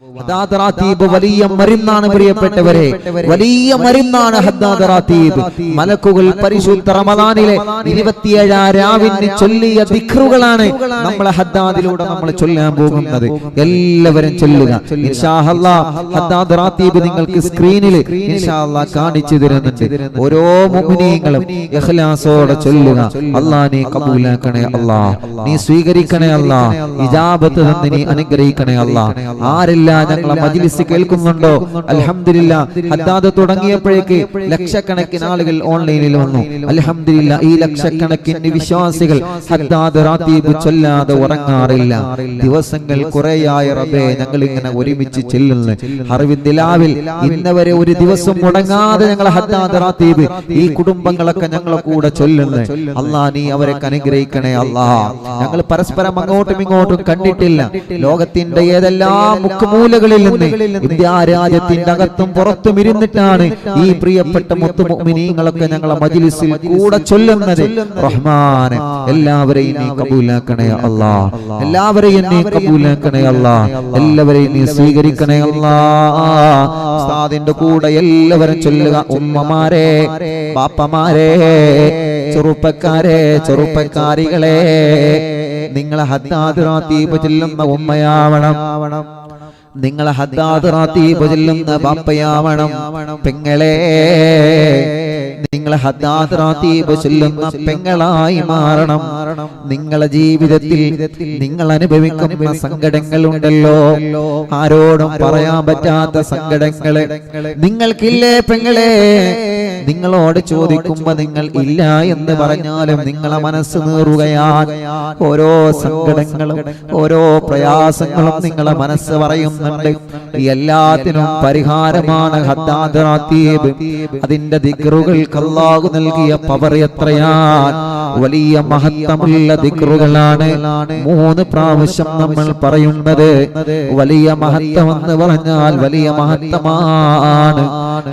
ഹദ്ദാദ് റാത്തീബ് വലിയ മരുന്നാണ് പ്രിയപ്പെട്ടവരെ, വലിയ മരുന്നാണ് ഹദ്ദാദ് റാത്തീബ്. മലക്കുകൾ പരിശുദ്ധ റമദാനിലെ 27 രാവിന് ചൊല്ലിയ ദിക്റുകളാണ് നമ്മൾ ഹദ്ദാദിലൂടെ നമ്മൾ ചൊല്ലാൻ പോകുന്നത്. എല്ലാവരും ചൊല്ലുക ഇൻഷാ അല്ലാഹ്. ഹദ്ദാദ് റാത്തീബ് നിങ്ങൾക്ക് സ്ക്രീനിൽ ഇൻഷാ അല്ലാഹ് കാണിച്ചു തരുന്നുണ്ട്. ഓരോ മുഅ്മിനീങ്ങളും ഇഖ്ലാസോടെ ചൊല്ലുക. അല്ലാഹ് നീ കബൂലാക്കണേ അല്ലാഹ്, നീ സ്വീകരിക്കണേ അല്ലാഹ്, ഇജാബത്ത് തന്ന് നീ അനുഗ്രഹിക്കണേ അല്ലാഹ്. ആരെല്ലാം ഞങ്ങളെ മജ്‌ലിസ് കേൾക്കുന്നുണ്ടോ? അൽഹംദുലില്ലാഹ്. ഹദ്ദാദ് തുടങ്ങിയപ്പോഴേക്ക് ലക്ഷക്കണക്കിന് ആളുകൾ ഓൺലൈനിൽ വന്നു. അൽഹംദുലില്ലാഹ്. ഈ ലക്ഷക്കണക്കിന് വിശ്വാസികൾ ഹദ്ദാദ് റാത്തീബ് ചൊല്ലാതെ ഉറങ്ങാറില്ല. ദിവസങ്ങൾ കുറേയായി റബ്ബേ ഞങ്ങൾ ഇങ്ങനെ ഒരുമിച്ച് ചെല്ലുന്നു. ഹർവിന്ദിലാവിൽ ഇന്നവരെ ഒരു ദിവസം മുടങ്ങാതെ ഞങ്ങൾ ഹദ്ദാദ് റാത്തീബ് ഈ കുടുംബങ്ങളൊക്കെ ഞങ്ങളെ കൂടെ ചൊല്ലുന്നു. അല്ലാഹ് നീ അവരെ അനുഗ്രഹിക്കണേ അല്ലാഹ്. ഞങ്ങൾ പരസ്പരം അങ്ങോട്ടും ഇങ്ങോട്ടും കണ്ടിട്ടില്ല. ലോകത്തിന്റെ ഏതെല്ലാം മുക്കുമൂലകളിൽ നിന്ന് ഇന്ത്യ രാജ്യത്തിന്റെ അകത്തും പുറത്തും ഇരുന്നിട്ടാണ് ഈ പ്രിയപ്പെട്ട മുത്തു മുഅ്മിനീങ്ങളൊക്കെ ഞങ്ങളെ മജ്‌ലിസിൽ കൂടെ ചൊല്ലുന്നത്. റഹ്മാനെ എല്ലാവരെയും നീ കബൂലാക്കണേ അല്ലാഹ്, എല്ലാവരെയും നീ കബൂലാക്കണേ അല്ലാഹ്, എല്ലാവരെയും നീ സ്വീകരിക്കണേ അല്ലാഹ്. ഉസ്താദിന്റെ കൂടെ എല്ലാവരും ചൊല്ലുക. ഉമ്മമാരെ, ബാപ്പമാരെ, ചെറുപ്പക്കാരെ, ചെറുപ്പക്കാരികളെ, നിങ്ങളെ ഹദ്ദാദ് റാത്തീബ് ചൊല്ലുന്ന ഉമ്മയാവണം, നിങ്ങളെ ഹദ്ദാദ് റാത്തീബ് ചൊല്ലുന്ന ബാപ്പയാവണം. പെങ്ങളെ, നിങ്ങളെ ഹദ്ദാദ് റാത്തീബ് ചൊല്ലുന്ന പെങ്ങളായി മാറണം. നിങ്ങളെ ജീവിതത്തിൽ നിങ്ങൾ അനുഭവിക്കുന്ന സങ്കടങ്ങൾ ഉണ്ടല്ലോ, ആരോടും പറയാൻ പറ്റാത്ത സങ്കടങ്ങള് നിങ്ങൾക്കില്ലേ പെങ്ങളെ? നിങ്ങളോട് ചോദിക്കുമ്പോ നിങ്ങൾ ഇല്ല എന്ന് പറഞ്ഞാലും നിങ്ങളെ മനസ്സ് നീറുകയാണ്. ഓരോ സങ്കടങ്ങളും ഓരോ പ്രയാസങ്ങളും നിങ്ങളെ മനസ്സ് പറയുന്നുണ്ട്. എല്ലാത്തിനും പരിഹാരമാണ് ഹദ്ദാദ് റാത്തീബ്. അതിന്റെ ദിക്റുകൾക്ക് അല്ലാഹു നൽകിയ പവർ എത്രയാണ്! വലിയ മഹത്വമുള്ള ദിക്റുകളാണ് 3 പ്രാവശ്യം നമ്മൾ പറയുന്നത്. വലിയ മഹത്വം എന്ന് പറഞ്ഞാൽ വലിയ മഹത്വമാണ്.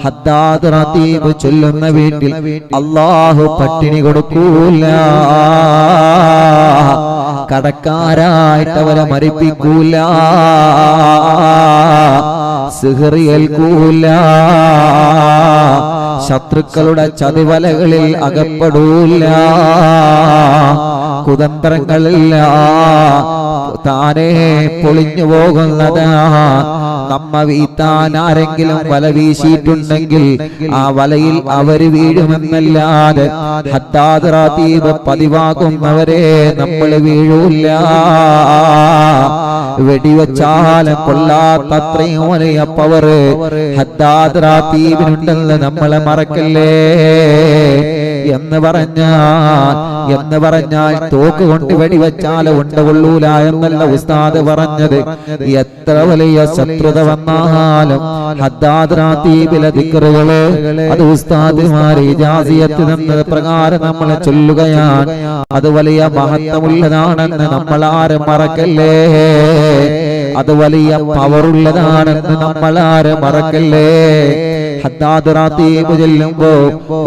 ഹദ്ദാദ് റാത്തീബ് ചൊല്ലുന്ന വീട്ടിൽ അല്ലാഹു പട്ടിണി കൊടുക്കൂല, കടക്കാരായിട്ട് അവരെ മരിപ്പിക്കൂല, സിഹ്ർ ഏൽക്കൂല, ശത്രുക്കളുടെ ചതിവലകളിൽ അകപ്പെടൂല, കുതന്ത്രങ്ങളില്ല, താനേ പൊളിഞ്ഞു പോകുന്നതാ. നമ്മ വീത്താൻ ആരെങ്കിലും വല വീശിയിട്ടുണ്ടെങ്കിൽ ആ വലയിൽ അവര് വീഴുമെന്നല്ലാതെ ഹദ്ദാദ് റാത്തീബ് പതിവാകുന്നവരെ നമ്മൾ വീഴൂല. വെടിവെച്ചാലും കൊള്ളാത്തത്രയും വലിയ പവർ ഹദ്ദാദ് റാത്തീബിനുണ്ടെന്ന് നമ്മളെ മറക്കല്ലേ. എന്ന് പറഞ്ഞാൽ തോക്ക് കൊണ്ട് വെടിവെച്ചാൽ ഉണ്ടകൊള്ളൂല എന്നല്ല ഉസ്താദ് പറഞ്ഞത്. എത്ര വലിയ ശത്രുത വന്നാലും ഹദ്ദാദ് റാത്തീബിലെ ദിക്റുകള് അത് ഉസ്താദ്മാർ ഇജാസിയത്ത് തന്നത് പ്രകാരം നമ്മൾ ചൊല്ലുകയാണ്. അത് വലിയ മഹത്വമുള്ളതാണെന്ന് നമ്മൾ ആരും മറക്കല്ലേ. അത് വലിയ പവറുള്ളതാണെന്ന് നമ്മൾ ആരും മറക്കല്ലേ. ഹദ്ദാദ് റാത്തീബ് ചൊല്ലുമ്പോ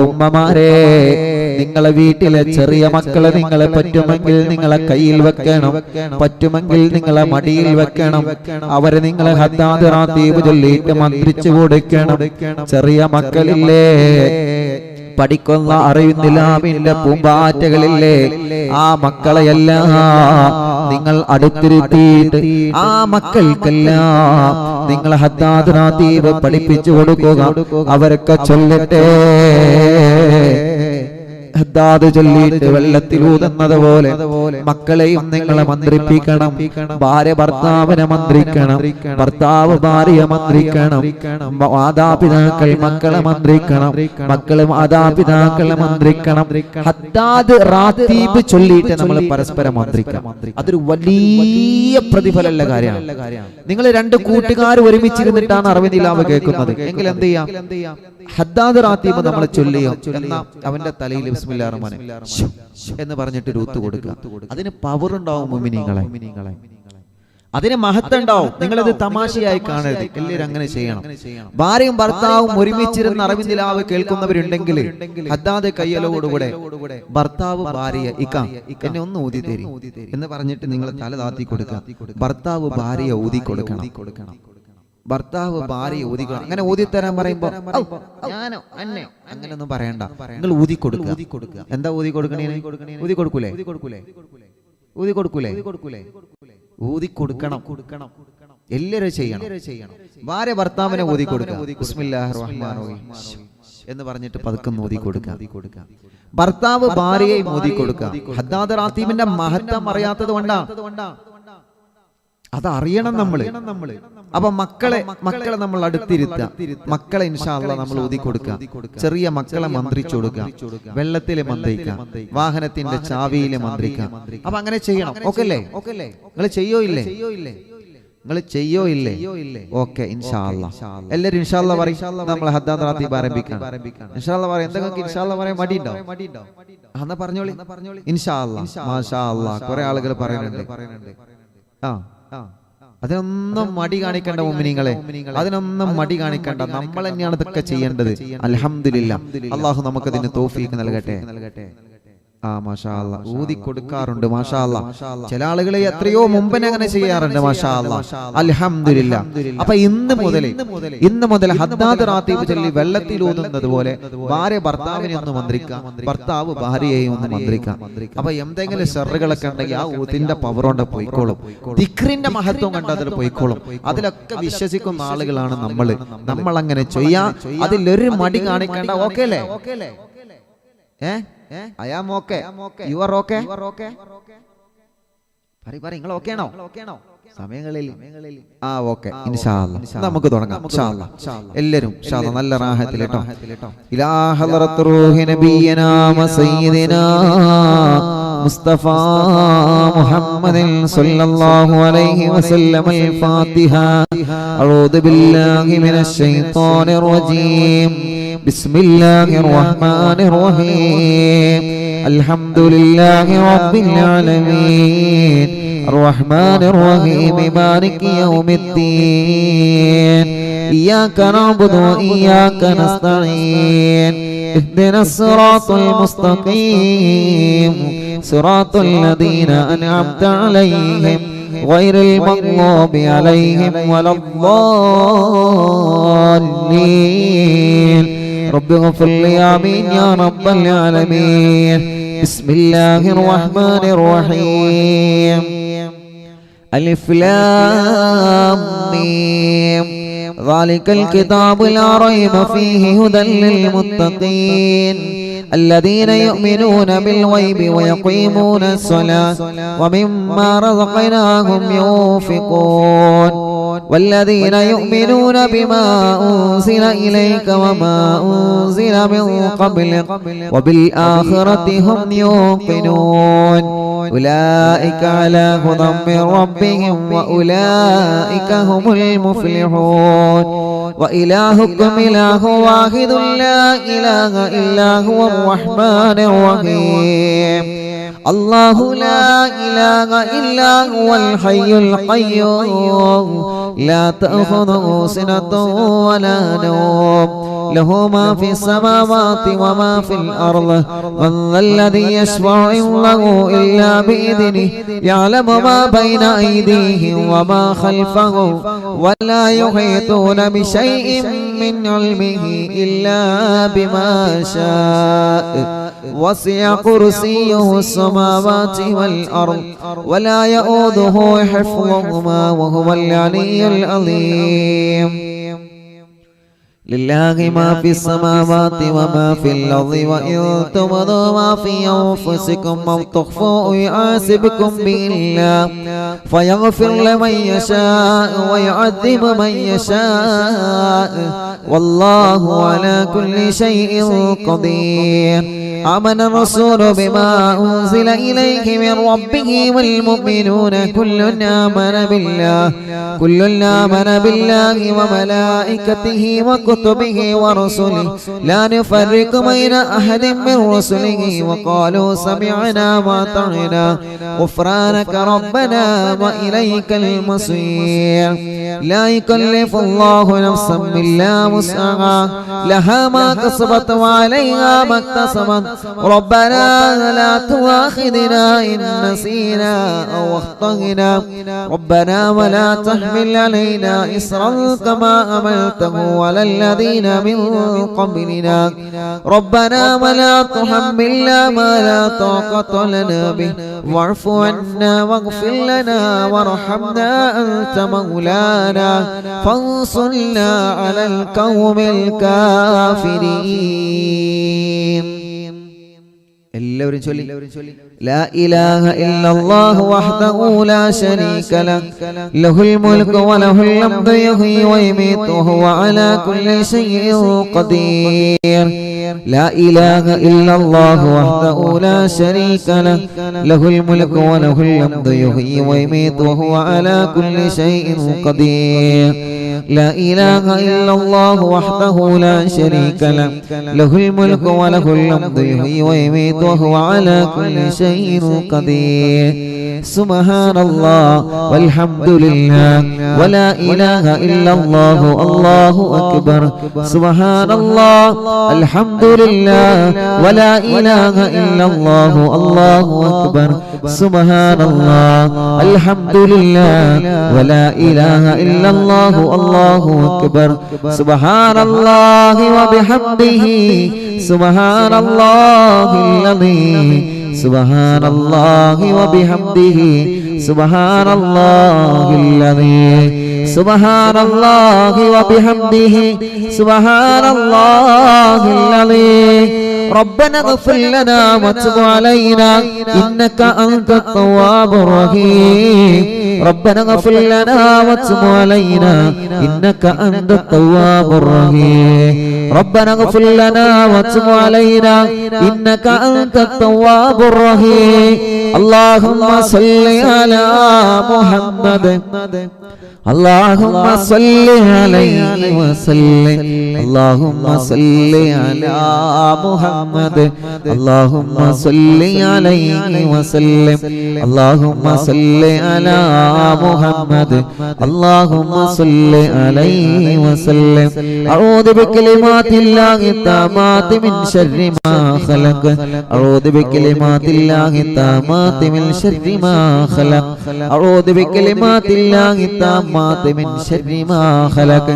ഉമ്മമാരെ, നിങ്ങളെ വീട്ടിലെ ചെറിയ മക്കളെ നിങ്ങളെ പറ്റുമെങ്കിൽ നിങ്ങളെ കയ്യിൽ വെക്കണം, പറ്റുമെങ്കിൽ നിങ്ങളെ മടിയിൽ വെക്കണം. അവരെ നിങ്ങളെ ഹദ്ദാദ് റാത്തീബ് ചൊല്ലിയിട്ട് മന്ത്രിച്ചു കൊടുക്കണം. ചെറിയ മക്കളില്ലേ, പഠിക്കുന്ന അറിവിന്ദിലാവിന്റെ പൂമ്പാറ്റകളില്ലേ, ആ മക്കളെയെല്ലാം നിങ്ങൾ അടുത്തിരുത്തിയിട്ട് ആ മക്കൾക്കെല്ലാം നിങ്ങൾ ഹദ്ദാദ് റാത്തീബ് പഠിപ്പിച്ചു കൊടുക്കുക. അവരൊക്കെ ചൊല്ലട്ടെ. ഹദ്ദാദ് ചൊല്ലിയിട്ട് വെള്ളത്തിലൂതുന്നത് പോലെ മക്കളെയും നിങ്ങളെ മന്ത്രിപ്പിക്കണം. ഭാര്യ ഭർത്താവിനെ മന്ത്രിക്കണം, ഭർത്താവ് ഭാര്യയെ മന്ത്രിക്കണം, മാതാപിതാക്കൾ മക്കളെ മന്ത്രിക്കണം, മക്കള് മാതാപിതാക്കളെ മന്ത്രിക്കണം. ഹദ്ദാദ് റാത്തീബ് ചൊല്ലിയിട്ട് നമ്മൾ പരസ്പരം മന്ത്രിക്കണം. അതൊരു വലിയ പ്രതിഫലമുള്ള കാര്യമാണ്. നിങ്ങൾ 2 കൂട്ടുകാർ ഒരുമിച്ചിരുന്നിട്ടാണ് അറിവിനിലാവ് കേൾക്കുന്നത് എങ്കിൽ എന്ത് ചെയ്യാം? ഹദ്ദാദ് റാത്തീബ് നമ്മൾ ചൊല്ലിയോ എന്നാ അവന്റെ തലയിൽ ബിസ്മില്ലാഹിർ റഹ്മാനിർ റഹീം എന്ന് പറഞ്ഞിട്ട് രൂത്ത് കൊടുക്കുക. അതിന് പവർ ഉണ്ടാവും മുഅ്മിനീങ്ങളെ, അതിന് മഹത്വം ഉണ്ടാവും. നിങ്ങളത് തമാശയായി കാണരുത്, എല്ലാവരും അങ്ങനെ ചെയ്യണം. ഭാര്യയും ഭർത്താവും ഒരുമിച്ചിരുന്ന് അറിവിന്ദിലാവ് കേൾക്കുന്നവരുണ്ടെങ്കിൽ ഹദ്ദാദ് കയ്യലോടുകൂടെ ഭർത്താവ് ഭാര്യയെ എന്നെ ഒന്ന് ഊതി തരി എന്ന് പറഞ്ഞിട്ട് നിങ്ങൾ തല താത്തി കൊടുക്കുക. ഭർത്താവ് ഭാര്യയെ ഊതി കൊടുക്കണം. ഭർത്താവ് ഭാര്യ ഊതിക്കണം. അങ്ങനെ ഊതിത്തരാൻ പറയുമ്പോ ഞാനോ അന്നെ അങ്ങനെയൊന്നും പറയണ്ട, നിങ്ങൾ ഊതി കൊടുക്കുക. എന്താ ഊതി കൊടുക്കണേ? ഊതി കൊടുക്കൂലേ? ഊതി കൊടുക്കണം. എല്ലാവരും ചെയ്യണം. ഭാര്യ ഭർത്താവിനെ ഊതി കൊടുക്കുക. ബിസ്മില്ലാഹിർ റഹ്മാനിർ റഹീം എന്ന് പറഞ്ഞിട്ട് പതുക്കെ ഊതി കൊടുക്കുക. ഭർത്താവ് ഭാര്യയെ ഊതി കൊടുക്കുക. ഹദ്ദാദ് റാത്തീബിന്റെ മഹത്വം അറിയാത്തത് കൊണ്ടാണ്. അതറിയണം നമ്മള്. അപ്പൊ മക്കളെ നമ്മൾ അടുത്തിരുത്തുക. മക്കളെ ഇൻഷാ അല്ലാഹ് നമ്മൾ ഊതി കൊടുക്കുക. ചെറിയ മക്കളെ മന്ത്രിച്ചു കൊടുക്കുക. വെള്ളത്തില് മന്ത്രിക്കുക, വാഹനത്തിന്റെ ചാവിയില് മന്ത്രിക്കുക. അപ്പൊ അങ്ങനെ ചെയ്യണം. ഓക്കെ അല്ലേ? നിങ്ങൾ ചെയ്യോ ഇല്ലേ? ഓക്കെ, ഇൻഷാ അല്ലാഹ്. എല്ലാരും ഇൻഷാ അല്ലാഹ് പറയും. നമ്മൾ ഹദ്ദാദ് റാത്തീബ് ആരംഭിക്കാം. ഇൻഷാ അല്ലാഹ് പറയും. എന്തെങ്കിലും ഇൻഷാ അല്ലാഹ് പറയാൻ മടിയുണ്ടോ? എന്നാ പറഞ്ഞോളി. ഇൻഷാ അല്ലാഹ്, മാഷാ അല്ലാഹ്. കുറെ ആളുകൾ പറയുന്നുണ്ട്. അതിനൊന്നും മടി കാണിക്കണ്ട മുഅ്മിനീങ്ങളെ, അതിനൊന്നും മടി കാണിക്കണ്ട. നമ്മൾ തന്നെയാണ് ഇതൊക്കെ ചെയ്യേണ്ടത്. അൽഹംദുലില്ലാഹ്, അല്ലാഹു നമുക്കതിന് തൗഫീഖ് നൽകട്ടെ. മാഷാ അല്ലാഹ്. ഊതി കൊടുക്കാറുണ്ട്. മാഷാ അല്ലാഹ്. ചില ആളുകൾ എത്രയോ മുമ്പേ അങ്ങനെ ചെയ്യാറുണ്ട്. മാഷാ അല്ലാഹ്, അൽഹംദുലില്ലാഹ്. അപ്പൊ ഇന്ന് മുതൽ ഹദ്ദാദ് റാത്തീബ് ചൊല്ലി വെള്ളത്തിൽ ഊതുന്നത് പോലെ ഭാര്യ ഭർത്താവിനെ ഒന്ന് മന്ത്രിക്കാം, ഭർത്താവ് ഭാര്യയെയും ഒന്ന് മന്ത്രിക്കാം. അപ്പൊ എന്തെങ്കിലും ഷർറുകളൊക്കെ ഉണ്ടെങ്കിൽ ആ ഊതിന്റെ പവർ കൊണ്ട് പോയിക്കോളും. ദിക്റിന്റെ മഹത്വം കണ്ട് അതിൽ പോയിക്കോളും. അതിലൊക്കെ വിശ്വസിക്കുന്ന ആളുകളാണ് നമ്മൾ അങ്ങനെ ചെയ്യാം. അതിലൊരു മടി കാണിക്കേണ്ട. ഓക്കെ അല്ലേ? I am okay. You are okay? നിങ്ങൾ ഓക്കെ ആണോ? സമയങ്ങളിൽ ഓക്കെ. ഇൻഷാ അല്ലാഹ് നമുക്ക് തുടങ്ങാം. ഇൻഷാ അല്ലാഹ് എല്ലാവരും ഇൻഷാ അല്ലാഹ് നല്ല റാഹത്തിൽ കേട്ടോ. ഇലാ ഹളറത്ത് റൂഹി നബിയനാ സയ്യിദിനാ മുസ്തഫ മുഹമ്മദിൻ സല്ലല്ലാഹു അലൈഹി വസല്ലം. അൽ-ഫാത്തിഹ. അഊദു ബില്ലാഹി മിനശ് ശൈത്വാനിർ റജീം. ബിസ്മില്ലാഹിർ റഹ്മാനിർ റഹീം. അൽഹംദുലില്ലാഹി റബ്ബിൽ ആലമീൻ. الرحمن الرحيم مالك يوم الدين. إياك نعبد وإياك نستعين. اهدنا الصراط المستقيم صراط الذين أنعمت عليهم غير المغضوب عليهم ولا الضالين. رب اغفر لي آمين يا رب العالمين. بسم الله الرحمن الرحيم. ألف لام ميم. ذلك الكتاب لا ريب فيه هدى للمتقين الذين يؤمنون بالغيب ويقيمون الصلاة ومما رزقناهم ينفقون والذين يؤمنون بما أنزل إليك وما أنزل من قبلك وبالآخرة هم يوقنون أولئك على هدى من ربهم وأولئك هم المفلحون. وإلهكم إله واحد لا إله إلا هو الرحمن الرحيم. الله لا إله إلا هو الحي القيوم لا تأخذه سنة ولا نوم له ما في السماوات وما في الأرض. من ذا الذي يشفع عنده إلا بإذنه يعلم ما بين أيديهم وما خلفهم ولا يحيطون بشيء من علمه إلا بما شاء. وسع كرسيه السماوات والأرض ولا يؤوده حفظهما وهو العلي العظيم. لله ما في السماوات وما في الأرض وإن تبدوا ما في أنفسكم أو تخفوه يحاسبكم به الله فيغفر لمن يشاء ويعذب من يشاء والله على كل شيء قدير. آمن الرسول بما أنزل إليه من ربه والمؤمنون كل آمن بالله وملائكته وكتبه ورسله لا نفرق بين أحد من رسله وقالوا سمعنا وأطعنا غفرانك ربنا وإليك المصير. لا يكلف الله نفسا إلا وسعها لها ما كسبت وعليها ما اكتسبت ربنا لا تؤاخذنا إن نسينا أو أخطأنا ربنا ولا تحمل علينا إصرا كما حملته على الذين من قبلنا ربنا ولا تحملنا ما لا طاقة لنا به واعف عنا واغفر لنا وارحمنا أنت مولانا فانصرنا على القوم الكافرين. എല്ലാവരും ചൊല്ലി لا إله إلا الله وحده لا شريك له له الملك وله الحمد يحيي ويميت وهو على كل شيء قدير. لا إله إلا الله وحده لا شريك له له الملك وله الحمد يحيي ويميت وهو على كل شيء قدير. لا إله إلا الله وحده لا شريك له له الملك وله الحمد يحيي ويميت وهو على كل شيء قدير. سبحان الله والحمد لله ولا إله إلا الله الله أكبر. سبحان الله الحمد لله ولا إله إلا الله الله أكبر. سبحان الله الحمد لله ولا إله إلا الله الله أكبر. سبحان الله وبحمده سبحان الله العظيم. سبحان الله وبحمده سبحان الله العظيم. سبحان الله وبحمده سبحان الله العظيم. ربنا اغفر لنا وتب علينا إنك أنت التواب الرحيم. ربنا اغفر لنا وتب علينا إنك أنت التواب الرحيم. ربنا اغفر لنا وتب علينا إنك أنت التواب الرحيم. اللهم صل على محمد اللهم صل عليه وسلم. اللهم صل على محمد اللهم صل عليه وسلم. اللهم صل على محمد اللهم صل عليه وسلم. أعوذ بكلمات الله التامات من شر ما خلق. أعوذ بكلمات الله التامات من شر ما خلق. أعوذ بكلمات الله التامات من شر ما خلق.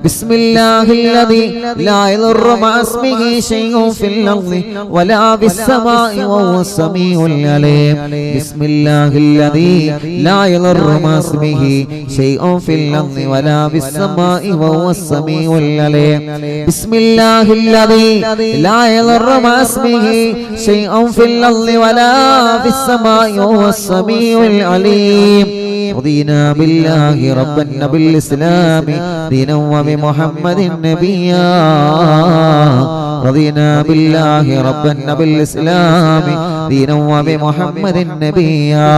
بسم الله الذي لا يضر مع اسمه شيء في الأرض ولا في السماء وهو السميع العليم. بسم الله الذي لا يضر مع اسمه شيء في الأرض ولا في السماء وهو السميع العليم. بسم الله الذي لا يضر مع اسمه شيء في الأرض ولا في السماء وهو السميع العليم. رضينا بالله ربا وبالإسلام دينا وبمحمد نبيا. رضينا بالله ربا وبالإسلام دينا وبمحمد نبيا.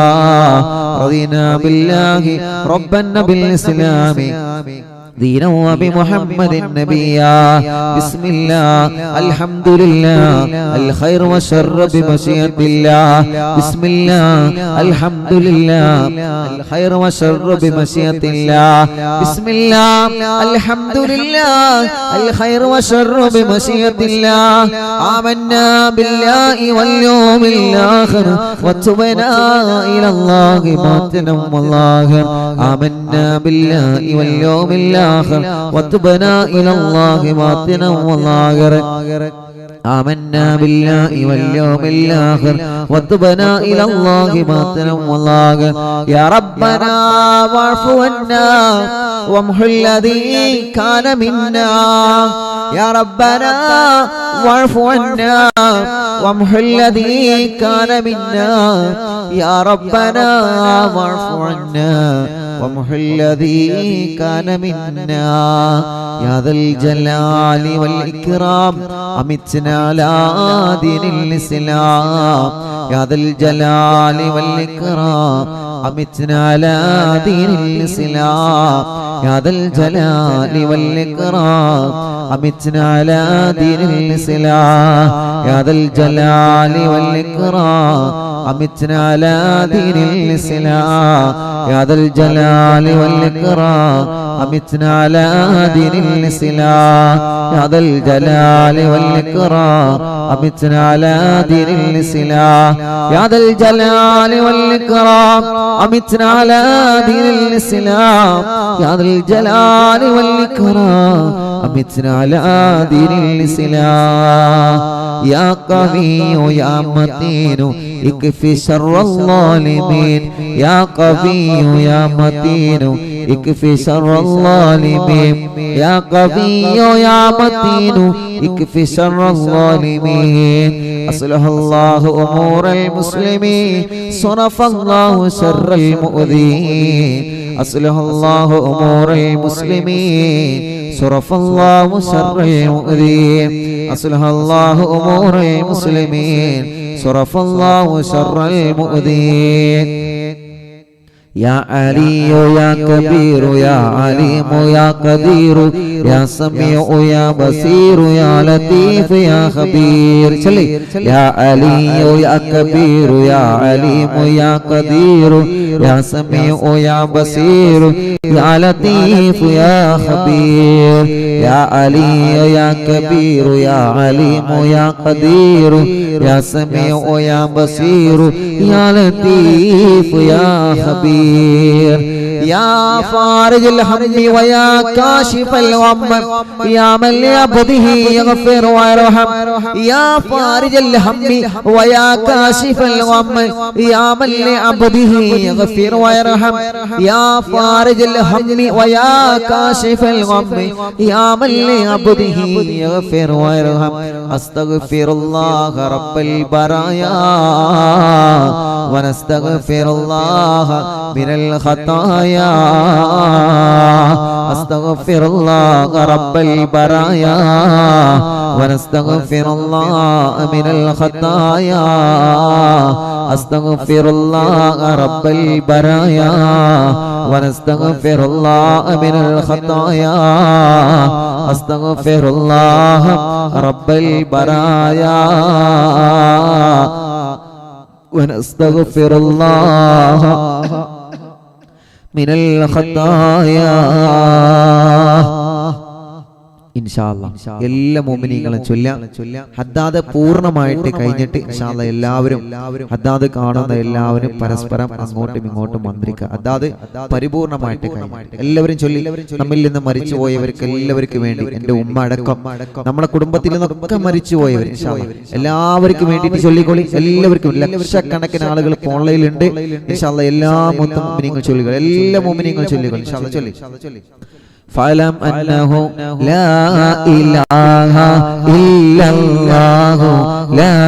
رضينا بالله ربا وبالإسلام دينا وبمحمد نبيا. بسم الله الحمد لله الخير والشر بمشيئة الله. بسم الله الحمد لله الخير والشر بمشيئة الله. بسم الله الحمد لله الخير والشر بمشيئة الله. آمنا بالله واليوم الآخر وتبنا إلى الله باطنا والظاهر. آمنا بالله واليوم الآخر وتبنا إلى الله باطنا وظاهر. آمنا بالله واليوم الآخر وتبنا إلى الله باطنا وظاهر. يا ربنا واعف عنا وامح الذي كان منا. يا ربنا واعف عنا وامح الذي كان منا. يا ربنا واعف عنا وامح الذي كان منا. يا ذا الجلال والإكرام أمتنا على دين الإسلام. يا ذا الجلال والإكرام أمتنا على دين الإسلام. يا ذا الجلال والإكرام أمتنا على دين الإسلام. يا ذا الجلال والإكرام أمتنا على دين الإسلام يا ذا الجلال والإكرام أمتنا على دين الإسلام يا ذا الجلال والإكرام أمتنا على دين الإسلام يا ذا الجلال والإكرام أمتنا على دين الإسلام يا ذا الجلال والإكرام أمتنا على دين الإسلام يا قوي يا متين اكفي شر الظالمين يا قوي يا متين اكفي شر الظالمين يا قوي يا متين اكفي شر الظالمين أصلح الله أمور المسلمين صرف الله شر المؤذين أصلح الله أمور المسلمين صرف الله شر المؤذين أصلح الله أمور المسلمين صرف الله شر المؤذين يا علي يا كبير يا عليم يا قدير يا سميع يا بصير يا لطيف يا خبير يا علي يا كبير يا عليم يا قدير يا سميع يا بصير يا لطيف يا خبير يا علي يا كبير يا عليم يا قدير يا سميع يا بصير يا لطيف يا خبير يا فارج الهم ويا كاشف الغم يا من لعبده يغفر ويرحم يا فارج الهم ويا كاشف الغم يا من لعبده يغفر ويرحم يا فارج الهم ويا كاشف الغم يا من لعبده يغفر ويرحم أستغفر الله رب البرايا ونستغفر الله من الخطايا أستغفر الله رب البرايا ونستغفر الله من الخطايا أستغفر الله رب البرايا ونستغفر الله من الخطايا أستغفر الله رب البرايا ونستغفر الله من الخطايا ഇൻഷാല്ലാ എല്ലാ മുഅ്മിനീങ്ങളും ചൊല്ലാം. ഹദ്ദാദ് പൂർണ്ണമായിട്ട് കഴിഞ്ഞിട്ട് ഇൻഷാല്ലാ എല്ലാവരും ഹദ്ദാദ് കാണുന്ന എല്ലാവരും പരസ്പരം അങ്ങോട്ടും ഇങ്ങോട്ടും മന്ത്രിക്കുക. ഹദ്ദാദ് പരിപൂർണമായിട്ട് കഴിഞ്ഞിട്ട് എല്ലാവരും ചൊല്ലി. നമ്മിൽ നിന്ന് മരിച്ചുപോയവർക്ക് എല്ലാവർക്കും വേണ്ടി, എൻ്റെ ഉമ്മ അടക്കം നമ്മുടെ കുടുംബത്തിൽ നിന്നൊക്കെ മരിച്ചുപോയവർ ഇൻഷാല്ലാ എല്ലാവർക്കും വേണ്ടിയിട്ട് ചൊല്ലിക്കൊള്ളി. എല്ലാവർക്കും ലക്ഷക്കണക്കിന് ആളുകൾ ഓൺലൈനിലുണ്ട് ഇൻഷാല്ലാ. എല്ലാ മൊത്തം മുഅ്മിനീങ്ങൾ ചൊല്ലുക, എല്ലാ മുഅ്മിനീങ്ങളും ചൊല്ലിക്കൊള്ളി ഇൻഷാല്ലാ. ചൊല്ലി فاعلم أنه لا إله إلا الله لا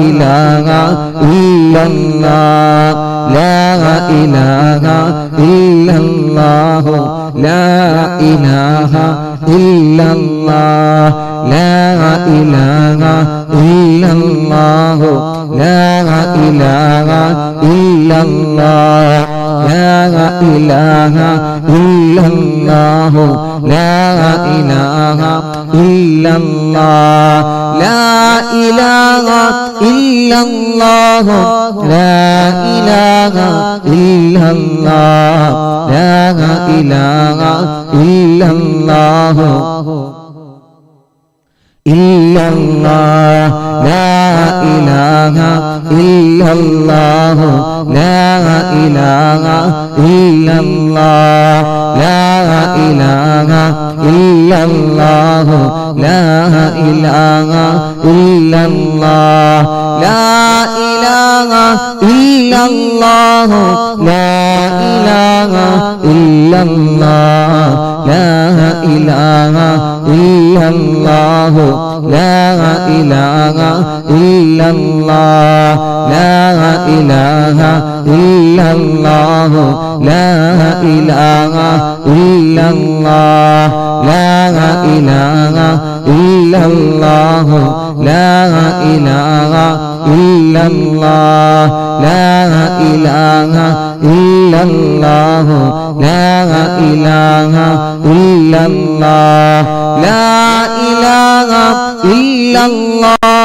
إله إلا الله لا إله إلا الله لا إله إلا الله لا إله إلا الله لا إله إلا الله لا إله إلا الله لا إله إلا الله لا إله إلا الله لا إله إلا الله لا إله إلا الله إلا الله لا إله إلا الله لا إله إلا الله لا إله إلا الله لا إله إلا الله لا إله إلا الله لا إله إلا الله لا إله إلا الله لا إله إلا الله لا إله إلا الله لا إله إلا الله لا إله إلا الله لا إله إلا الله لا إله إلا الله لا إله إلا الله لا إله إلا الله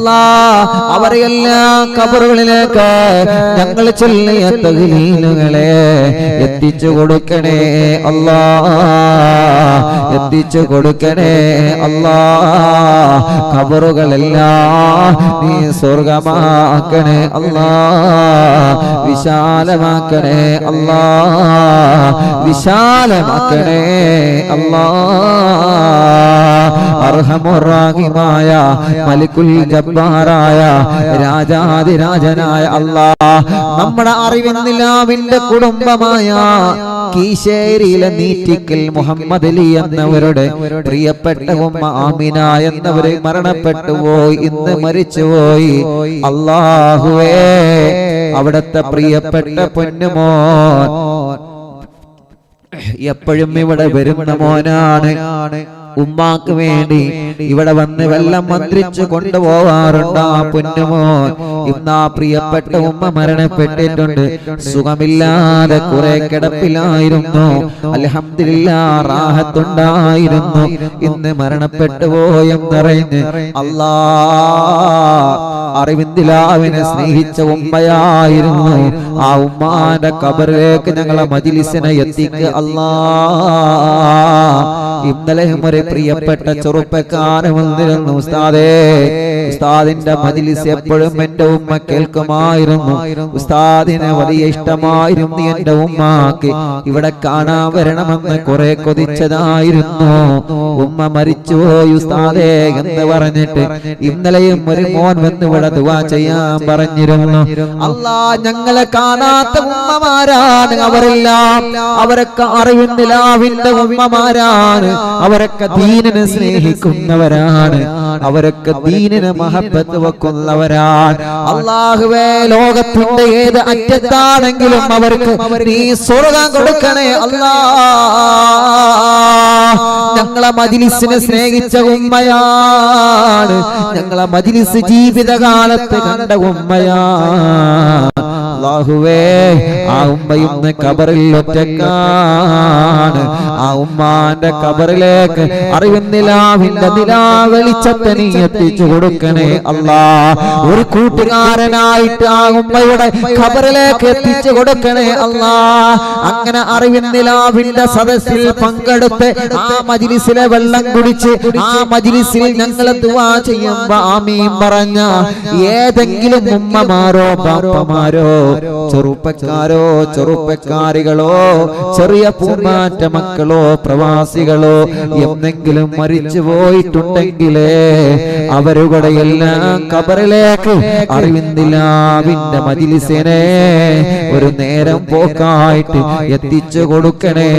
അല്ലാ അവരെല്ലാം ഖബറുകളിലേക്ക് ഞങ്ങൾ ചൊല്ലിയ തഹ്ലീലുകളെ എത്തിച്ചു കൊടുക്കണേ അല്ലാ, എത്തിച്ചു കൊടുക്കണേ അല്ലാ. ഖബറുകളെല്ലാം നീ സ്വർഗമാക്കണേ അല്ലാ, വിശാലമാക്കണേ അല്ലാ, വിശാലമാക്കണേ അല്ലാ. അർഹമുർ-റഹീമായ മലിക്കുൽ ജബ്ബാറായ രാജാധിരാജനായ അല്ലാ, നമ്മുടെ അറിവിന്നിലാവിന്റെ കുടുംബമായ കീശേരിയിലെ നീറ്റിക്കൽ മുഹമ്മദ് അലി എന്നവരുടെ പ്രിയപ്പെട്ട ഉമ്മ ആമിന എന്നവരെ മരണപ്പെട്ടു പോയി, ഇന്ന് മരിച്ചുപോയി. അല്ലാഹുവേ അവിടുത്തെ പ്രിയപ്പെട്ട പൊന്നുമോൻ എപ്പോഴും ഇവിടെ വരുന്ന മോനാണ്. ഉമ്മാക്ക് വേണ്ടി ഇവിടെ വന്ന് വെള്ളം മന്ത്രിച്ചു കൊണ്ടുപോവാറുണ്ട് ആ പൊന്നുമോൻ. ഇന്ന് ആ പ്രിയപ്പെട്ട ഉമ്മ മരണപ്പെട്ടിട്ടുണ്ട്. സുഖമില്ലാതെ കുറെ കിടപ്പിലായിരുന്നു. അൽഹംദുലില്ലാഹ് റാഹത്തുണ്ടായിരുന്നു. ഇന്ന് മരണപ്പെട്ടു പോയെന്നറിഞ്ഞ് അല്ലാ അറിവിന്ദിലാവിനെ സ്നേഹിച്ച ഉമ്മയായിരുന്നു. ആ ഉമ്മാന്റെ ഖബറിലേക്ക് ഞങ്ങളെ മജ്ലിസിനെ എത്തിക്കുക അല്ലാ. ഇന്നലെ ഒരു പ്രിയപ്പെട്ട ചെറുപ്പക്കാരൻ വന്നിരുന്നു. ഉസ്താദേ, ഉസ്താദിന്റെ മജ്ലിസ് എപ്പോഴും എന്റെ ഉമ്മ കേൾക്കുമായിരുന്നു. ഉസ്താദിനെ വലിയ ഇഷ്ടമായിരുന്നു. എന്റെ ഉമ്മാക്ക് ഇവിടെ കാണാൻ വരണമെന്ന് കുറെ കൊതിച്ചതായിരുന്നു. ഉമ്മ മരിച്ചുപോയി ഉസ്താദേ എന്ന് പറഞ്ഞിട്ട് ഇന്നലെയും ഒരു മോൻ വന്ന് ഇവിടെ ദുആ ചെയ്യാൻ പറഞ്ഞിരുന്നു. അല്ലാ ഞങ്ങളെ കാണാത്ത ഉമ്മമാരാണ് അവരെല്ലാം. അവരൊക്കെ അറിവിന്ദിലാവിന്റെ ഉമ്മമാരാണ്. അവരൊക്കെ ദീനിനെ സ്നേഹിക്കുന്നവരാണ്. അവരൊക്കെ ദീനിനെ മഹബത്ത് വെക്കുന്നവരാണ്. അല്ലാഹുവേ ലോകത്തിന്റെ ഏത് അറ്റത്താണെങ്കിലും അവർക്ക് നീ സ്വർഗ്ഗം കൊടുക്കണേ അല്ലാ. ഞങ്ങളെ മജ്ലിസിനെ സ്നേഹിച്ച ഉമ്മയാണ്. ഞങ്ങളെ മജ്ലിസ് ജീവിതകാലത്ത് കണ്ട ഉമ്മയാണ്. അല്ലാഹുവേ ആ ഉമ്മ ഇന്ന് ഖബറിൽ ഒറ്റക്കാണ്. ആ ഉമ്മാന്റെ ഖബറിലേക്ക് അറിവിന്നിലാവിന്റെ നിലാവെളിച്ചത്തെ നീ എത്തിച്ചു കൊടുക്കണേ അല്ലാ. ഒരു കൂട്ടുകാരനായിട്ട് ആ ഉമ്മയുടെ ഖബറിലേക്ക് എത്തിച്ചു കൊടുക്കണേ അല്ലാ. അങ്ങനെ അറിവിന്നിലാവിന്റെ സദസ്സിൽ പങ്കെടുത്ത് ആ മജ്ലിസിലെ വെള്ളം കുടിച്ച് ആ മജ്ലിസിൽ ഞങ്ങൾ ദുആ ചെയ്യുമ്പോ ആമീൻ പറഞ്ഞ ഏതെങ്കിലും ഉമ്മമാരോ ബാപ്പമാരോ ചെറുപ്പക്കാരോ ചെറുപ്പക്കാരികളോ ചെറിയ പൂമ്പാറ്റ മക്കളോ പ്രവാസികളോ എന്നെങ്കിലും മരിച്ചു പോയിട്ടുണ്ടെങ്കിലേ അവരുടെ എല്ലാം ഖബറിലേക്ക് അറിവിന്ദിലാവിന്റെ മജ്ലിസിനെ ഒരു നേരം പോക്കായിട്ട് എത്തിച്ചു കൊടുക്കണേ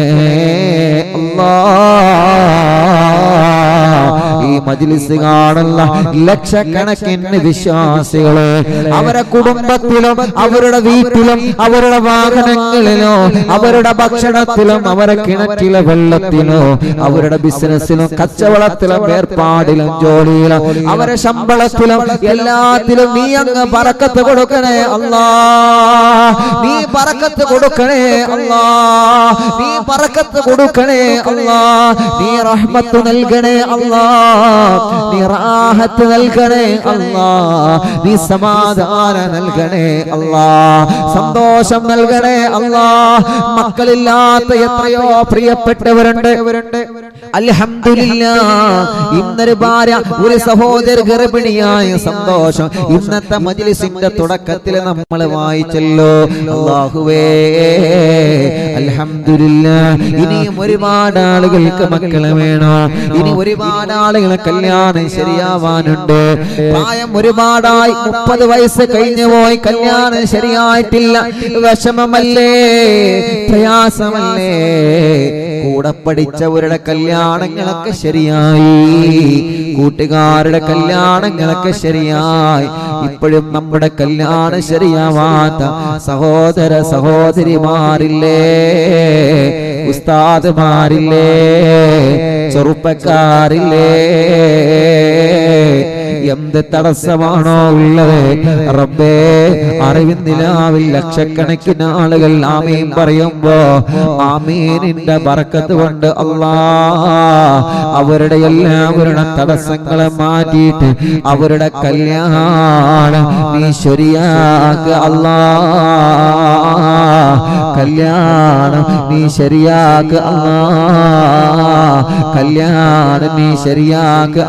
അല്ലാ. ഈ മജ്ലിസ് കാണുന്ന ലക്ഷക്കണക്കിന് വിശ്വാസികളെ അവരുടെ കുടുംബത്തിലും അവരുടെ വീട്ടിലും അവരുടെ വാഹനങ്ങളിലോ അവരുടെ ഭക്ഷണത്തിലും അവരുടെ കിണറ്റിലെ വെള്ളത്തിലോ അവരുടെ ബിസിനസ്സിലും കച്ചവടത്തിലും ഏർപ്പാടിലും ജോലിയിലും അവരുടെ ശമ്പളത്തിലും എല്ലാത്തിലും നീ അങ്ങ് ബറക്കത്ത് കൊടുക്കണേ അല്ലാ. നീ ബറക്കത്ത് കൊടുക്കണേ അല്ലാ. നീ ബറക്കത്ത് കൊടുക്കണേ അല്ലാ. നീ റഹ്മത്ത് നൽകണേ അല്ലാ. നീ റാഹത്ത് നൽകണേ അല്ലാ. നീ സമാധാനം നൽകണേ അല്ലാ. സന്തോഷം നൽകണേ അല്ലാ. മക്കളില്ലാത്ത എത്രയോ പ്രിയപ്പെട്ടവരുണ്ട്. അൽഹംദുലില്ലാഹ് ഇന്നൊരു ഭാര്യ ഒരു സഹോദര ഗർഭിണിയായ സന്തോഷം ഇന്നത്തെ മജ്ലിസിന്റെ തുടക്കത്തിൽ നമ്മൾ വായിച്ചല്ലോ. അല്ലാഹുവേ അൽഹംദുലില്ലാഹ് ഇനിയും ഒരുപാട് ആളുകൾക്ക് മക്കളെ വേണോ. ഇനി ഒരുപാട് ആളുകളെ കല്യാണം ശരിയാവാനുണ്ട്. പ്രായം ഒരുപാടായി 30 വയസ്സ് കഴിഞ്ഞു പോയി കല്യാണം ശരിയായിട്ടില്ല. വിഷമമല്ലേ, പ്രയാസമല്ലേ. കൂടെ പഠിച്ചവരുടെ കല്യാണങ്ങളൊക്കെ ശരിയായി, കൂട്ടുകാരുടെ കല്യാണങ്ങളൊക്കെ ശരിയായി. ഇപ്പോഴും നമ്മുടെ കല്യാണം ശരിയാവാത്ത സഹോദര സഹോദരിമാരില്ലേ, ഉസ്താദ്മാരില്ലേ, ചെറുപ്പക്കാരില്ലേ. എന്ത് തടസ്സമാണോ ഉള്ളത് റബ്ബേ അറിവിന്ദിലാവിൽ ലക്ഷക്കണക്കിന് ആളുകൾ ആമീൻ പറയുമ്പോ ആമീനിന്റെ ബർക്കത്ത് കൊണ്ട് അല്ലാഹ് അവരുടെ എല്ലാവരുടെ തടസ്സങ്ങളെ മാറ്റിയിട്ട് അവരുടെ കല്യാണം നീ ശരിയാക്ക് അല്ലാഹ് കല്യാണം നീ ശരിയാക്ക് അല്ലാഹ് കല്യാണം നീ ശരിയാക്ക്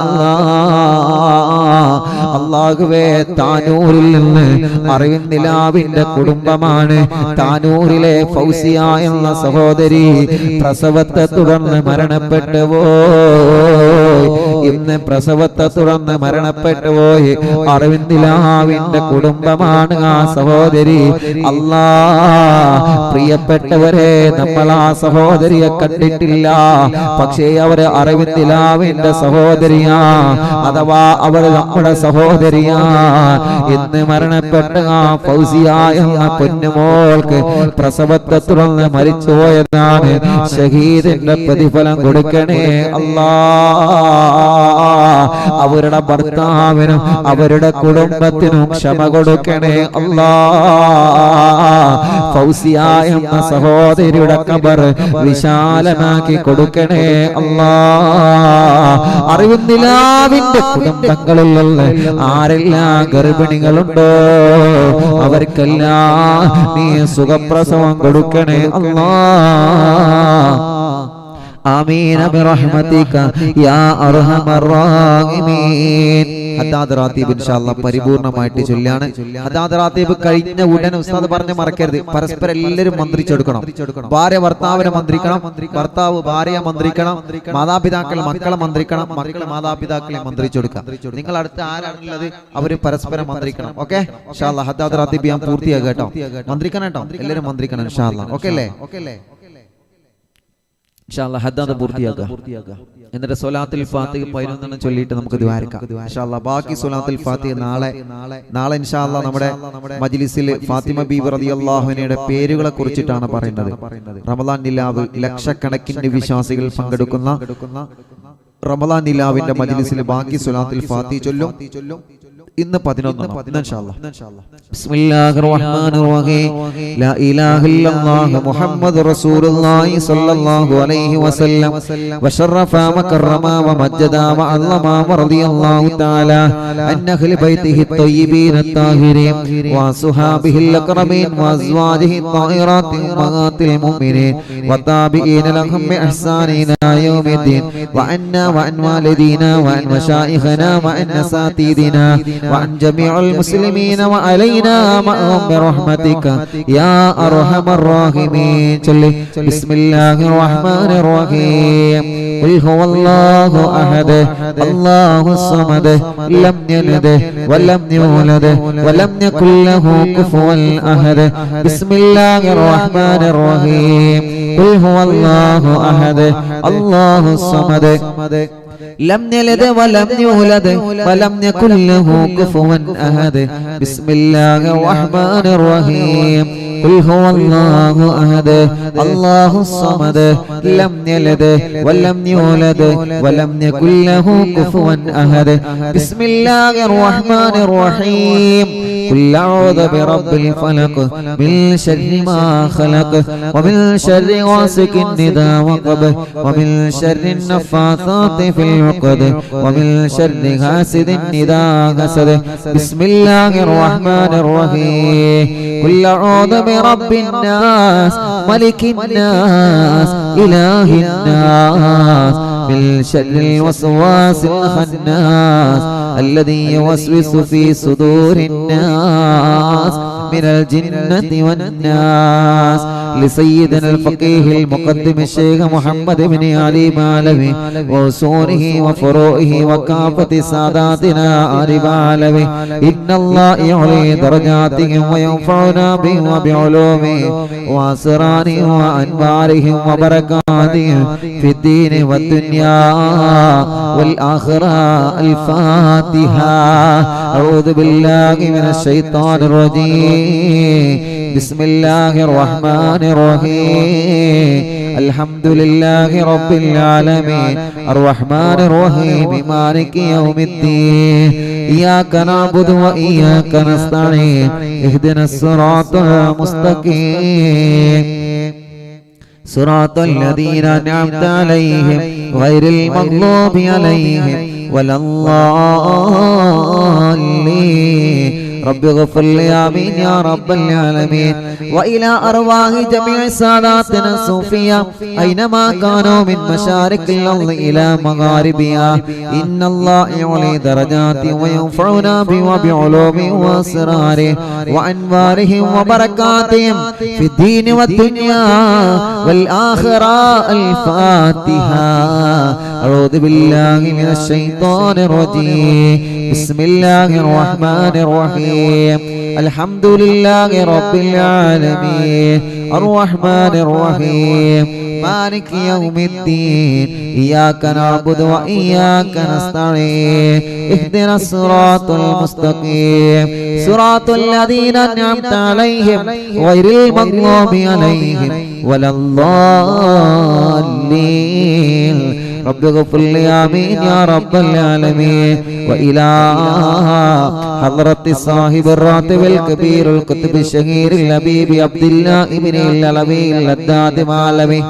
അല്ലാഹുവേ താനൂരിൽ നിന്ന് അറിവിന്ദിലാവിന്റെ കുടുംബമാണ് താനൂരിലെ ഫൗസിയ എന്ന സഹോദരി പ്രസവത്തെ തുടർന്ന് മരണപ്പെട്ടു പോയി ഇന്ന് പ്രസവത്തെ തുടർന്ന് മരണപ്പെട്ടു പോയി അറിവിന്ദിലാവിന്റെ കുടുംബമാണ് ആ സഹോദരി അല്ലാഹ് പ്രിയപ്പെട്ടവരെ നമ്മൾ ആ സഹോദരിയെ കണ്ടിട്ടില്ല പക്ഷേ അവര് അറിവിന്ദിലാവിന്റെ സഹോദരിയാ അഥവാ അവർ നമ്മുടെ സഹോദരിയാ ഇന്ന് മരണപ്പെട്ട ആ ഫൗസിയ എന്ന പൊന്നുമോൾക്ക് പ്രസവത്തെ തുടർന്ന് മരിച്ചുപോയതാണ് ഷഹീദിന്റെ പ്രതിഫലം കൊടുക്കണേ അല്ലാഹ് അവരുടെ ഭർത്താവിനും അവരുടെ കുടുംബത്തിനും ക്ഷമ കൊടുക്കണേ അല്ലാഹ് ഫൗസിയ എന്ന സഹോദരിയുടെ ഖബർ വിശാലമാക്കി കൊടുക്കണേ അല്ലാഹ് അറിവിന്ദിലാവിന്റെ കുടുംബങ്ങളിലുള്ള ആരെല്ലാം ഗർഭിണികളുണ്ടോ അവർക്കെല്ലാം നീ സുഖപ്രസവം കൊടുക്കണേ അല്ലാഹ് ആമീൻ ബിറഹ്മതിക യാ അർഹമർ റഹീമീൻ ഹദ്ദാദ് റാത്തീബ് ഇൻഷാ അല്ലാഹ് പരിപൂർണമായിട്ട് ചൊല്ലാണ് ഹദ്ദാദ് റാത്തീബ് കഴിഞ്ഞ ഉടനെ ഉസ്താദ് പറഞ്ഞ് മറക്കരുത് പരസ്പരം എല്ലാവരും മന്ത്രിച്ചെടുക്കണം ഭാര്യ ഭർത്താവിനെ മന്ത്രിക്കണം ഭർത്താവ് ഭാര്യയെ മന്ത്രിക്കണം മാതാപിതാക്കൾ മക്കളെ മന്ത്രിക്കണം മക്കൾ മാതാപിതാക്കളെ മന്ത്രിച്ചെടുക്കാം നിങ്ങൾ അടുത്ത് ആരാണുള്ളത് അവര് പരസ്പരം മന്ത്രിക്കണം ഓക്കെ ഇൻഷാ അല്ലാഹ് ഹദ്ദാദ് റാത്തീബ് ഞാൻ പൂർത്തിയാക്കാം കേട്ടോ മന്ത്രിക്കണം കേട്ടോ എല്ലാവരും മന്ത്രിക്കണം ഇൻഷാ അല്ലാഹ് ഓക്കെ അല്ലേ ഇൻഷാ അല്ലാഹ് ഹദ്ദാദ് പൂർത്തിയാക്കുക എന്നിട്ട് സ്വലാത്തുൽ ഫാത്തിഹ 11 ചൊല്ലിയിട്ട് നമുക്ക് ദുആരക്കാം ഇൻഷാ അല്ലാഹ് ബാക്കി സ്വലാത്തുൽ ഫാത്തിഹ നാളെ ഇൻഷാ അല്ലാഹ് നമ്മുടെ മജ്ലിസിൽ ഫാത്തിമ ബീവി റളിയല്ലാഹു അൻഹയുടെ പേരുകളെ കുറിച്ചിട്ടാണ് പറയുന്നത് റമളാൻ നിലാവ് ലക്ഷക്കണക്കിന് വിശ്വാസികൾ പങ്കെടുക്കുന്ന റമളാൻ നിലാവിന്റെ മജ്ലിസിൽ ബാക്കി സ്വലാത്തുൽ ഫാത്തിഹ ചൊല്ലും ഇന്ന് 11 ഇൻഷാ അല്ലാഹ് ബിസ്മില്ലാഹിർ റഹ്മാനിർ റഹീം ലാ ഇലാഹ ഇല്ലല്ലാഹു മുഹമ്മദുർ റസൂലുള്ളാഹി സ്വല്ലല്ലാഹു അലൈഹി വസല്ലം വശറഫ വകറമ വമജ്ജദ വഅല്ലമ റളിയല്ലാഹു തആല അൻ അഹ്ലി ബൈതിഹി ത്വയ്യിബീന അത്താഹിരീൻ വസുഹാബിഹിൽ അക്രമീൻ വഅസ്വാജിഹി ത്വാഹിറാത്തി ഉമ്മഹാത്തിൽ മുഅ്മിനീൻ വതാബിഈന ലഹും ബിഇഹ്സാനിൻ ഇലാ യൗമിദ്ദീൻ വഅന്നാ വഅൻ വാലിദീനാ വഅൻ മശായിഖനാ വഅൻ അസാതീദിനാ وعن جميع المسلمين وعلينا معهم برحمتك يا أرحم الراحمين بسم الله الرحمن الرحيم قل هو الله أحد الله الصمد لم يلد ولم يولد ولم يكن له كفوا أحد بسم الله الرحمن الرحيم قل هو الله أحد الله الصمد لم يلد ولم يولد ولم يكن له كفوا أحد بسم الله الرحمن الرحيم قل هو الله أحد الله الصمد لم يلد ولم يولد ولم يكن له كفوا أحد بسم الله الرحمن الرحيم قل أعوذ برب الفلق من شر ما خلق ومن شر غاسق إذا وقب ومن شر النفاثات في العقد ومن شر حاسد إذا حسد بسم الله الرحمن الرحيم قل أعوذ برب الناس ملك الناس إله الناس من شر الوسواس الخناس الذي يوسوس في صدور الناس من الجنة والناس لسيدنا الفقيه المقدم الشيخ محمد بن علي مالوي وأصوله وفروعه وكافة ساداتنا آل مالوي إن الله يعلي درجاتهم وينفعنا بهم وبعلومهم وأسرارهم وأنوارهم وبركاتهم في الدين والدنيا والآخرة الفاتحة أعوذ بالله من الشيطان الرجيم ബിസ്മില്ലാഹിർ റഹ്മാനിർ റഹീം അൽഹംദുലില്ലാഹി റബ്ബിൽ ആലമീൻ അർറഹ്മാനിർ റഹീം മാലികി യൗമിദ്ദീൻ ഇയ്യാക നഅ്ബുദു വ ഇയ്യാക നസ്തഈൻ ഇഹ്ദിനസ് സിറാത്തൽ മുസ്തഖീം സിറാത്തൽ ലദീന അൻഅംത അലൈഹിം ഗൈറിൽ മഗ്ദൂബി അലൈഹിം വലദ്ദാല്ലീൻ رب اغفر لي آمين يا رب العالمين وإلى أرواح جميع ساداتنا الصوفية أينما كانوا من مشارق الأرض إلى مغاربها إن الله يعلي درجاتهم وينفعنا بعلومهم وأسرارهم وأنوارهم وبركاتهم في الدين والدنيا والآخرة الفاتحة أعوذ بالله من الشيطان الرجيم بسم الله الرحمن الرحيم الحمد لله رب العالمين الرحمن الرحيم مالك يوم الدين إياك نعبد وإياك نستعين اهدنا الصراط المستقيم صراط الذين أنعمت عليهم غير المغضوب عليهم ولا الضالين رب اغفر لي آمين يا رب العالمين وإلى حضرة صاحب الراتب الكبير الكتب الشهير الحبيب عبد الله ابن العلوي اللداد معلمي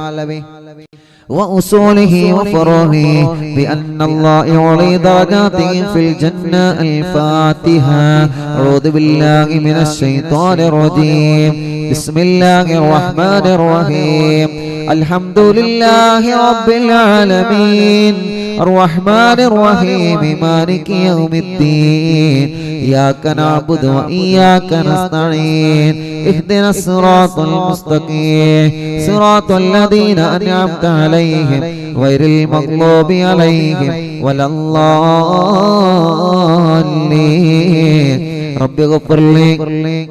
وأصوله وفروعه بأن الله يعلي درجاته في الجنة الفاتحة أعوذ بالله من الشيطان الرجيم بسم الله الرحمن الرحيم الحمد لله رب العالمين الرحمن الرحيم مالك يوم الدين إياك نعبد وإياك نستعين اهدنا الصراط المستقيم صراط الذين أنعمت عليهم غير المغضوب عليهم ولا الضالين رب اغفر لي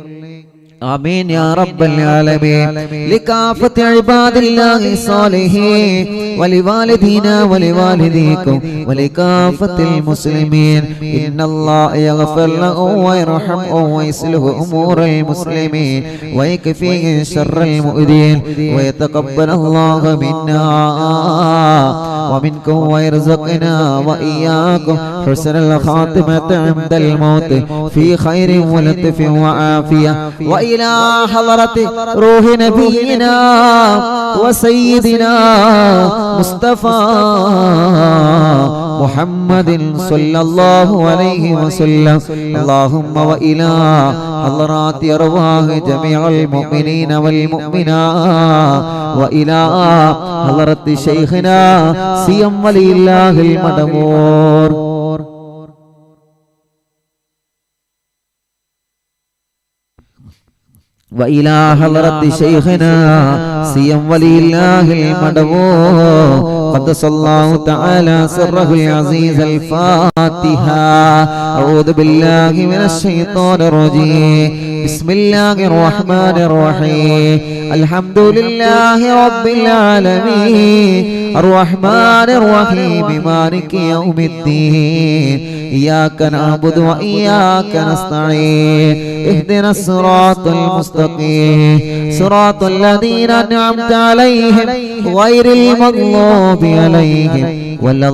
آمين يا رب العالمين لكافة عباد الله الصالحين ولوالدينا ولوالديكم ولكافة المسلمين إن الله يغفر لهم ويرحمهم ويصلح أمور المسلمين ويكفيهم شر المؤذين ويتقبل الله منا ومنكم ويرزقنا وإياكم حسن الخاتمة عند الموت في خير ولطف وعافية وإلى حضرة روح نبينا وسيدنا مصطفى محمد صلى الله عليه وسلم اللهم وإلى حضرات أرواح جميع المؤمنين والمؤمنات وإلى حضرة شيخنا سيم ولي الله المدمور وإلى حضرة شيخنا سيم ولي الله المدمور قدس الله تعالى سره العزيز الفاتحة أعوذ بالله من الشيطان الرجيم بسم الله الرحمن الرحيم الحمد لله رب العالمين الرحمن الرحيم مالك يوم الدين إياك نعبد وإياك نستعين اهدنا الصراط المستقيم صراط الذين أنعمت عليهم غير المغضوب عليهم ولا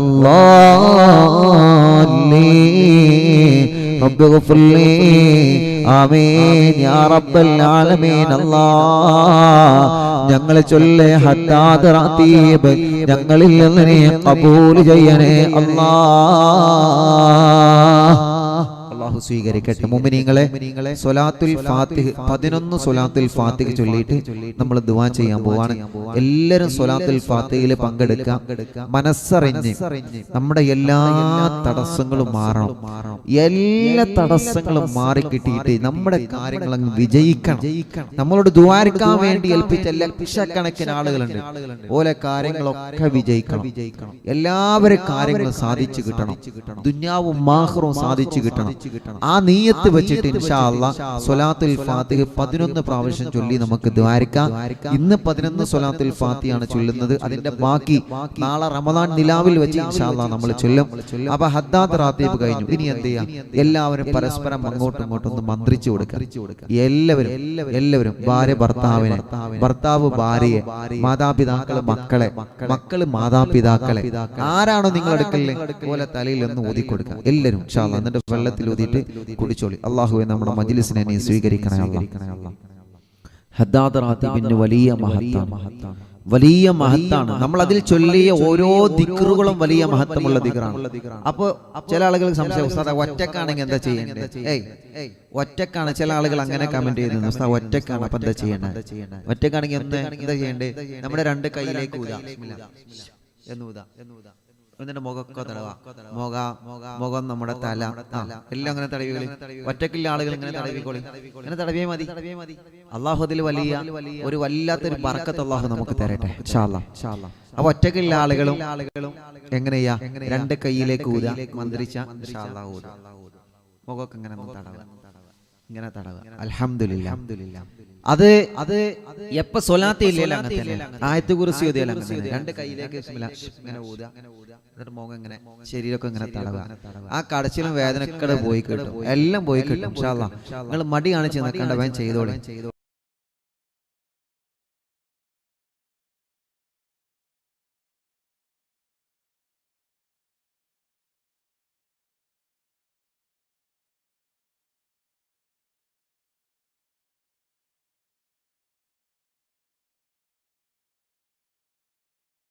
الضالين رب اغفر لي آمين يا رب العالمين الله ഞങ്ങളെ ചൊല്ലേ ഹത്താദ് റതീബ് ഞങ്ങളിൽ നിന്ന് നീ ഖബൂൽ ചെയ്യണേ അല്ലാഹ് അല്ലാഹു സ്വീകരിക്കട്ടെ. മുഅ്മിനീങ്ങളെ സ്വലാത്തുൽ ഫാത്തിഹ് 11 സ്വലാത്തുൽ ഫാത്തിഹ് ചൊല്ലിയിട്ട് നമ്മൾ ദുആ ചെയ്യാൻ പോവാണ്. എല്ലാവരും സ്വലാത്തുൽ ഫാത്തിഹയിൽ പങ്കെടുക്കാം. മനസ്സറിഞ്ഞ് നമ്മുടെ എല്ലാ തടസ്സങ്ങളും മാറണം. എല്ലാ തടസ്സങ്ങളും മാറി കിട്ടിയിട്ട് നമ്മുടെ കാര്യങ്ങൾ അങ്ങ് വിജയിക്കണം. നമ്മളോട് ദുആർക്കാൻ വേണ്ടി ഏൽപ്പിച്ച ലക്ഷക്കണക്കിന് ആളുകളുണ്ട്. ഓലെ കാര്യങ്ങളൊക്കെ വിജയിക്കണം. എല്ലാവരും കാര്യങ്ങളും സാധിച്ചു കിട്ടണം. ദുനിയാവും ആഖിറവും സാധിച്ചു കിട്ടണം. ആ നീയത്ത് വെച്ചിട്ട് ഇൻഷാ അല്ലാഹ് സ്വലാത്തുൽ ഫാത്തിഹ 11 പ്രാവശ്യം ചൊല്ലി നമുക്ക് ദ്വാരിക്കാം. ഇന്ന് 11 സ്വലാത്തുൽ ഫാത്തിഹയാണ് ചൊല്ലുന്നത്. അതിന്റെ ബാക്കി നാളെ റമദാൻ നിലാവിൽ വെച്ച് ഇൻഷാ അല്ലാഹ് നമ്മൾ ചൊല്ലും. അപ്പൊ ഹദ്ദാദ് റാത്തീബ് കഴിഞ്ഞു. ഇനി എന്ത് ചെയ്യാം? എല്ലാവരും പരസ്പരം അങ്ങോട്ടും ഇങ്ങോട്ടും ഒന്ന് മന്ത്രിച്ചു കൊടുക്കുക. എല്ലാവരും ഭാര്യ ഭർത്താവിനെ, ഭർത്താവ് ഭാര്യയെ, മാതാപിതാക്കള് മക്കളെ, മക്കള് മാതാപിതാക്കളെ, ആരാണോ നിങ്ങൾ എടുക്കല്ലേ പോലെ തലയിൽ ഒന്ന് ഊതി കൊടുക്കുക എല്ലാവരും ഇൻഷാ അല്ലാഹ്. എന്നിട്ട് വെള്ളത്തിൽ ഊതിയിട്ട് കുടിച്ചോളി. അല്ലാഹുവേ നമ്മുടെ മജ്ലിസിനെ നീ സ്വീകരിക്കണേ അല്ലാഹ്. ഹദ്ദാദ് റാത്തീബിന് വലിയ മഹത്താണ്. നമ്മൾ അതിൽ ചൊല്ലിയ ഓരോ ദിക്റുകളും വലിയ മഹത്വമുള്ള ദിക്റാണ്. അപ്പൊ ചില ആളുകൾക്ക് സംശയം, ഉസ്താദ് ഒറ്റക്കാണെങ്കിൽ എന്താ ചെയ്യേണ്ടത്? ഒറ്റക്കാണ്. ചില ആളുകൾ അങ്ങനെ കമന്റ് ചെയ്യുന്നു, ഉസ്താദ് ഒറ്റക്കാണ് അപ്പൊ എന്താ ചെയ്യേണ്ടത്? ഒറ്റക്കാണെങ്കിൽ എന്താ ചെയ്യേണ്ടത്? നമ്മുടെ 2 കൈയിലേക്ക് ഊതാ എന്നിട്ട് മുഖമൊക്കെ തടവാ. മുഖം, നമ്മുടെ തല, എല്ലാം അങ്ങനെ തടവികളി. ഒറ്റക്കില്ല ആളുകൾ ഇങ്ങനെ തടവിക്കോളി. അങ്ങനെ തടവിയേ മതി. അള്ളാഹു അതിൽ ഒരു വല്ലാത്തൊരു ബർക്കത്ത് അള്ളാഹു നമുക്ക് തരട്ടെ ഇൻഷാ അല്ലാഹ്. അപ്പൊ ഒറ്റക്കില്ല ആളുകളും എങ്ങനെയാ 2 കൈയിലേക്ക് ഊതാ, മന്ത്രിച്ച ഇൻഷാ അല്ലാഹ് ഊതാ. മുഖമൊക്കെ ഇങ്ങനെ തടവുക. അൽഹംദുലില്ലാഹ്. അത് എപ്പ സ്വലാത്ത് ഇല്ലല്ലോ അങ്ങനെ ആയത്ത് കുർസി ഓതിയാൽ അങ്ങനെ 2 കൈയിലേക്ക് ഇങ്ങനെ ഊതാ. എന്നിട്ട് മുഖം ഇങ്ങനെ, ശരീരമൊക്കെ ഇങ്ങനെ തടവുക. ആ കടച്ചിലും വേദനക്കടെ പോയി കിട്ടും, എല്ലാം പോയി കിട്ടും ഇൻഷാ അല്ലാഹ്. നിങ്ങൾ മടി കാണിച്ച് നിൽക്കേണ്ട, വേഗം ചെയ്തോളി.